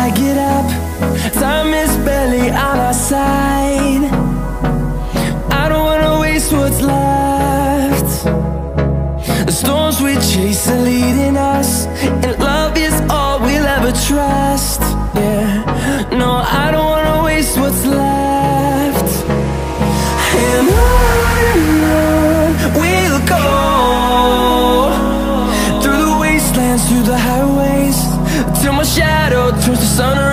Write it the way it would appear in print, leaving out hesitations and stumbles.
I get up, time is barely on our side. I don't wanna waste what's left. The storms we chase are leading us, and love is all we'll ever trust. Yeah, no, I don't wanna waste what's left. And on we'll go, through the wastelands, through the highways, till my shadow turns to sun